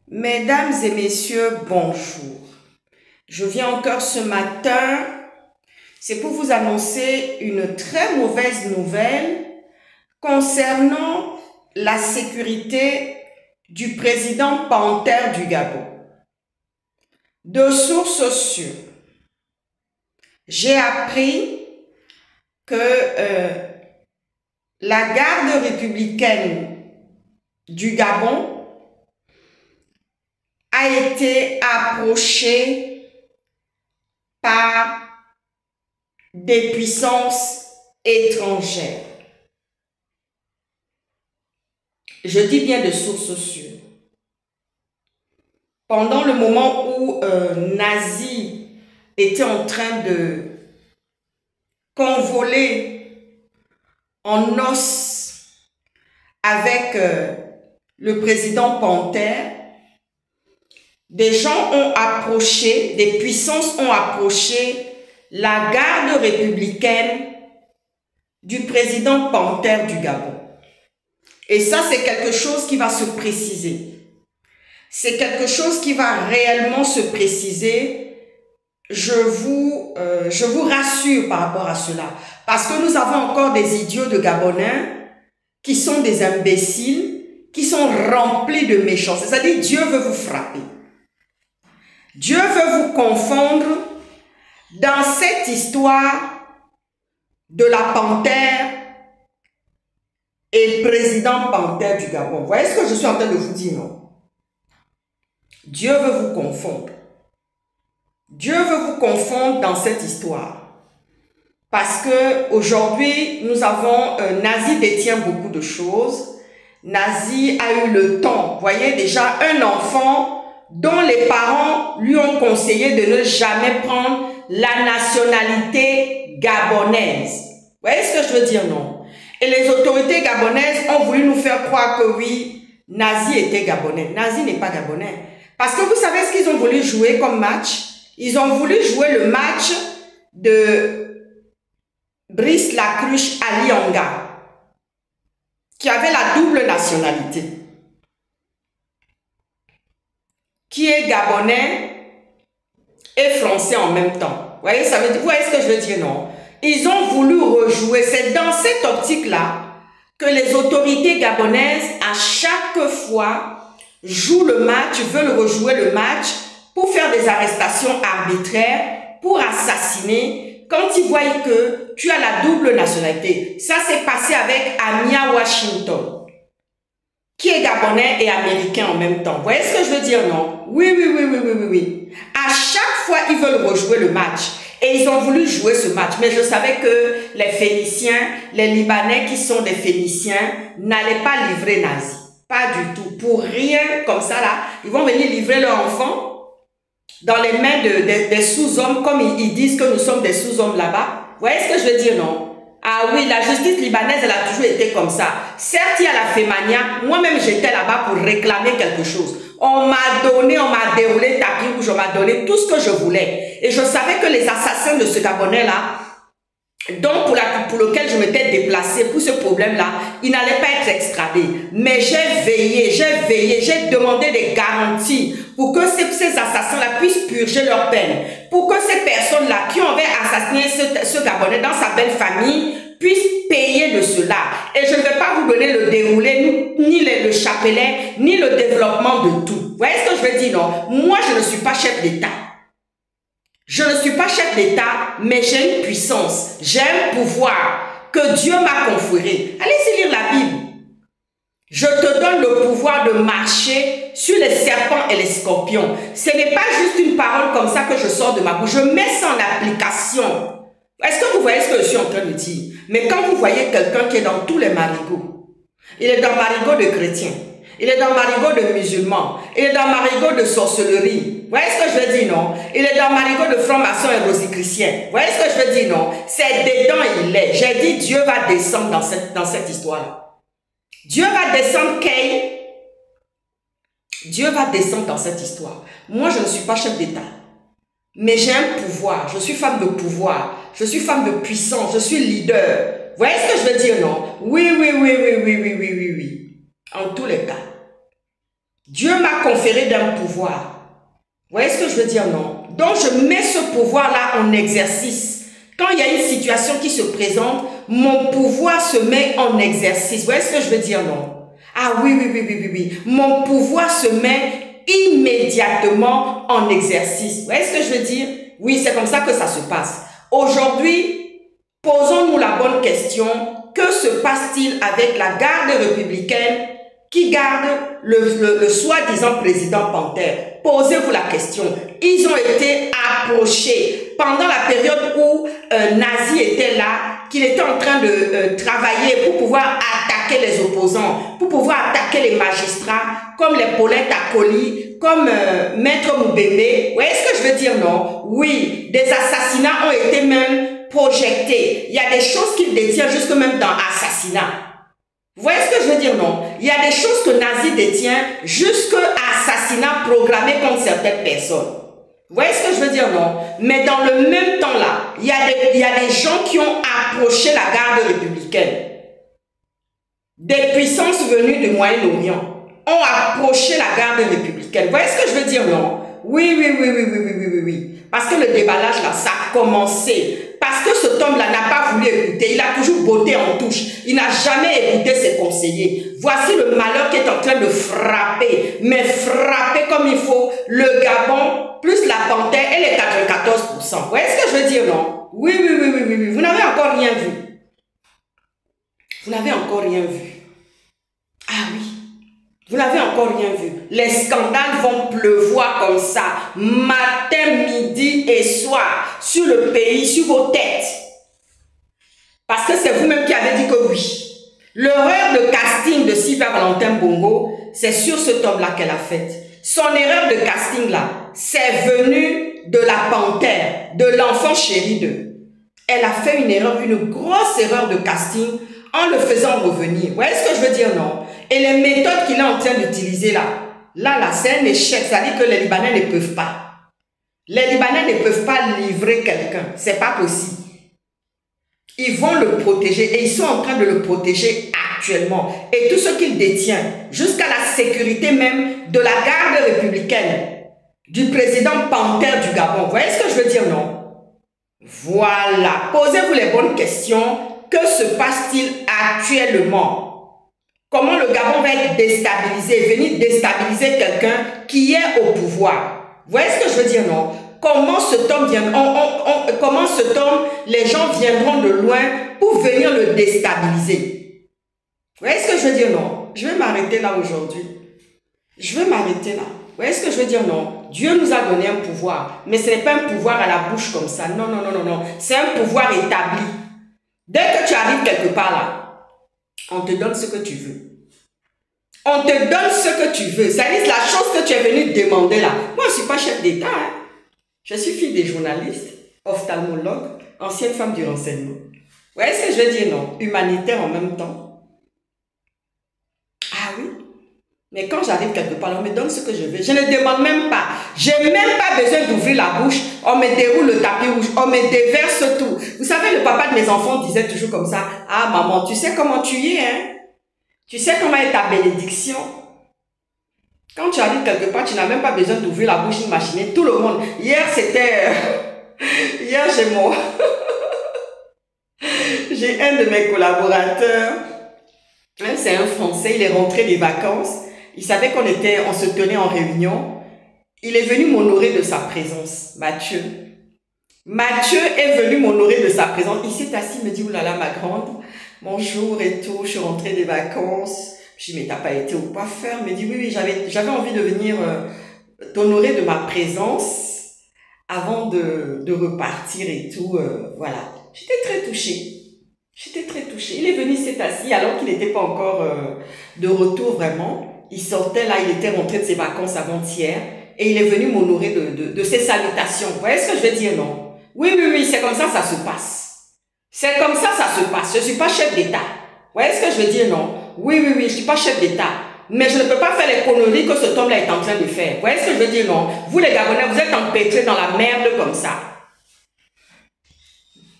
Mesdames et messieurs, bonjour. Je viens encore ce matin, c'est pour vous annoncer une très mauvaise nouvelle concernant la sécurité du président Panter du Gabon. De sources sûres, j'ai appris que la garde républicaine du Gabon a été approchée par des puissances étrangères. Je dis bien de sources sûres. Pendant le moment où Nazi était en train de convoler en os avec le président Panter, des gens ont approché, des puissances ont approché la garde républicaine du président Panter du Gabon. Et ça, c'est quelque chose qui va se préciser. C'est quelque chose qui va réellement se préciser. Je vous rassure par rapport à cela. Parce que nous avons encore des idiots de Gabonais qui sont des imbéciles, qui sont remplis de méchanceté. C'est-à-dire, Dieu veut vous frapper. Dieu veut vous confondre dans cette histoire de la panthère et le président Panter du Gabon. Vous voyez ce que je suis en train de vous dire, non? Dieu veut vous confondre. Dieu veut vous confondre dans cette histoire. Parce que aujourd'hui, nous avons, Nazi détient beaucoup de choses. Nazi a eu le temps. Vous voyez, déjà un enfant dont les parents lui ont conseillé de ne jamais prendre la nationalité gabonaise. Vous voyez ce que je veux dire, non? Et les autorités gabonaises ont voulu nous faire croire que oui, Nazi était gabonais. Nazi n'est pas gabonais. Parce que vous savez ce qu'ils ont voulu jouer comme match? Ils ont voulu jouer le match de Brice Lacruche Alianga, qui avait la double nationalité, qui est gabonais et français en même temps. Vous voyez, ça veut dire, vous voyez ce que je veux dire, non? Ils ont voulu rejouer. C'est dans cette optique-là que les autorités gabonaises, à chaque fois, jouent le match, veulent rejouer le match pour faire des arrestations arbitraires, pour assassiner, quand ils voient que tu as la double nationalité. Ça s'est passé avec Amia Washington, qui est gabonais et américain en même temps. Vous voyez ce que je veux dire, non? Oui. À chaque fois, ils veulent rejouer le match. Et ils ont voulu jouer ce match. Mais je savais que les Phéniciens, les Libanais qui sont des Phéniciens, n'allaient pas livrer Nazi. Pas du tout. Pour rien comme ça, là, ils vont venir livrer leurs enfants dans les mains des sous-hommes, comme ils disent que nous sommes des sous-hommes là-bas. Vous voyez ce que je veux dire, non? Ah oui, la justice libanaise, elle a toujours été comme ça. Certes, il y a la Fémania. Moi-même, j'étais là-bas pour réclamer quelque chose. On m'a donné, on m'a déroulé tapis rouge, on m'a donné tout ce que je voulais. Et je savais que les assassins de ce Gabonais-là, donc pour lequel je m'étais déplacée pour ce problème-là, il n'allait pas être extradé. Mais j'ai veillé, j'ai demandé des garanties pour que ces assassins-là puissent purger leur peine. Pour que ces personnes-là qui ont assassiné ce Gabonais dans sa belle famille puissent payer de cela. Et je ne vais pas vous donner le déroulé, ni le chapelet, ni le développement de tout. Vous voyez ce que je veux dire, non? Moi, je ne suis pas chef d'État. Je ne suis pas chef d'État, mais j'ai une puissance, j'ai un pouvoir que Dieu m'a conféré. Allez-y lire la Bible. Je te donne le pouvoir de marcher sur les serpents et les scorpions. Ce n'est pas juste une parole comme ça que je sors de ma bouche. Je mets ça en application. Est-ce que vous voyez ce que je suis en train de dire? Mais quand vous voyez quelqu'un qui est dans tous les marigots, il est dans le marigot de chrétiens, il est dans le marigot de musulmans, il est dans le marigot de sorcellerie. Vous voyez ce que je veux dire, non? Il est dans le marigot de francs-maçons et rosicruciens. Vous voyez ce que je veux dire, non? C'est dedans il est. J'ai dit Dieu va descendre dans cette histoire-là. Dieu va descendre, Kay. Dieu va descendre dans cette histoire. Moi, je ne suis pas chef d'État. Mais j'ai un pouvoir. Je suis femme de pouvoir. Je suis femme de puissance. Je suis leader. Vous voyez ce que je veux dire, non? Oui. En tous les cas. Dieu m'a conféré d'un pouvoir. Vous voyez ce que je veux dire, non? Donc, je mets ce pouvoir-là en exercice. Quand il y a une situation qui se présente, mon pouvoir se met en exercice. Vous voyez ce que je veux dire, non? Ah oui. Mon pouvoir se met immédiatement en exercice. Vous voyez ce que je veux dire? Oui, c'est comme ça que ça se passe. Aujourd'hui, posons-nous la bonne question. Que se passe-t-il avec la garde républicaine qui garde le soi-disant président Panthère? Posez-vous la question. Ils ont été approchés pendant la période où Nazi était là, qu'il était en train de travailler pour pouvoir attaquer les opposants, pour pouvoir attaquer les magistrats, comme les Paulette Akoli, comme Maître Moubembe. Vous voyez ce que je veux dire, non? Oui, des assassinats ont été même projetés. Il y a des choses qu'il détient jusque même dans assassinat. Vous voyez ce que je veux dire, non? Il y a des choses que Nazi détient jusqu'à assassinat programmé contre certaines personnes. Vous voyez ce que je veux dire, non? Mais dans le même temps là, il y a des gens qui ont approché la garde républicaine. Des puissances venues du Moyen-Orient ont approché la garde républicaine. Vous voyez ce que je veux dire, non? Oui. Parce que le déballage là, ça a commencé. Parce que cet homme-là n'a pas voulu écouter. Il a toujours botté en touche. Il n'a jamais écouté ses conseillers. Voici le malheur qui est en train de frapper. Mais frapper comme il faut. Le Gabon, plus la Panthère et les 94%. Vous voyez ce que je veux dire, non? Oui. Vous n'avez encore rien vu. Vous n'avez encore rien vu. Ah oui. Vous n'avez encore rien vu. Les scandales vont pleuvoir comme ça, matin, midi et soir, sur le pays, sur vos têtes. Parce que c'est vous-même qui avez dit que oui. L'erreur de casting de Sylvia Valentin Bongo, c'est sur cet homme-là qu'elle a faite. Son erreur de casting-là, c'est venu de la Panthère, de l'enfant chéri d'eux. Elle a fait une erreur, une grosse erreur de casting en le faisant revenir. Vous voyez ce que je veux dire, non? Et les méthodes qu'il est en train d'utiliser là, c'est un échec. Ça dit que les Libanais ne peuvent pas. Les Libanais ne peuvent pas livrer quelqu'un. C'est pas possible. Ils vont le protéger et ils sont en train de le protéger actuellement. Et tout ce qu'il détient, jusqu'à la sécurité même de la garde républicaine, du président Panthère du Gabon. Vous voyez ce que je veux dire, non? Voilà. Posez-vous les bonnes questions. Que se passe-t-il actuellement? Comment le Gabon va être déstabilisé, venir déstabiliser quelqu'un qui est au pouvoir? Vous voyez ce que je veux dire, non? Comment cet homme vient, comment cet homme, les gens viendront de loin pour venir le déstabiliser? Vous voyez ce que je veux dire, non? Je vais m'arrêter là aujourd'hui. Je vais m'arrêter là. Vous voyez ce que je veux dire, non? Dieu nous a donné un pouvoir, mais ce n'est pas un pouvoir à la bouche comme ça. Non. C'est un pouvoir établi. Dès que tu arrives quelque part là, on te donne ce que tu veux. On te donne ce que tu veux. C'est-à-dire la chose que tu es venu demander là. Moi, je ne suis pas chef d'État. Hein. Je suis fille des journalistes, ophtalmologue, ancienne femme du renseignement. Vous voyez ce que je veux dire, non? Humanitaire en même temps. Ah oui. Mais quand j'arrive quelque part, on me donne ce que je veux. Je ne demande même pas. Je n'ai même pas besoin d'ouvrir la bouche. On me déroule le tapis rouge. On me déverse tout. Vous savez, le papa de mes enfants disait toujours comme ça. Ah maman, tu sais comment tu y es, hein? Tu sais comment est ta bénédiction? Quand tu arrives quelque part, tu n'as même pas besoin d'ouvrir la bouche, imaginer tout le monde. Hier, c'était... Hier, j'ai mon... J'ai un de mes collaborateurs. C'est un Français, il est rentré des vacances. Il savait on se tenait en réunion. Il est venu m'honorer de sa présence, Mathieu. Mathieu est venu m'honorer de sa présence. Il s'est assis, il me dit, oulala, ma grande, bonjour et tout, je suis rentrée des vacances. Je dis, mais t'as pas été au coiffeur? Il me dit, oui, j'avais envie de venir t'honorer de ma présence avant de repartir et tout, voilà. J'étais très touchée. Il est venu, il s'est assis alors qu'il n'était pas encore de retour vraiment. Il sortait là, il était rentré de ses vacances avant-hier et il est venu m'honorer de ses salutations. Vous voyez ce que je veux dire, non? Oui, c'est comme ça se passe. C'est comme ça se passe. Je ne suis pas chef d'État. Vous voyez ce que je veux dire, non? Oui, je ne suis pas chef d'État. Mais je ne peux pas faire les conneries que cet homme-là est en train de faire. Vous voyez ce que je veux dire, non? Vous les Gabonais, vous êtes empêtrés dans la merde comme ça.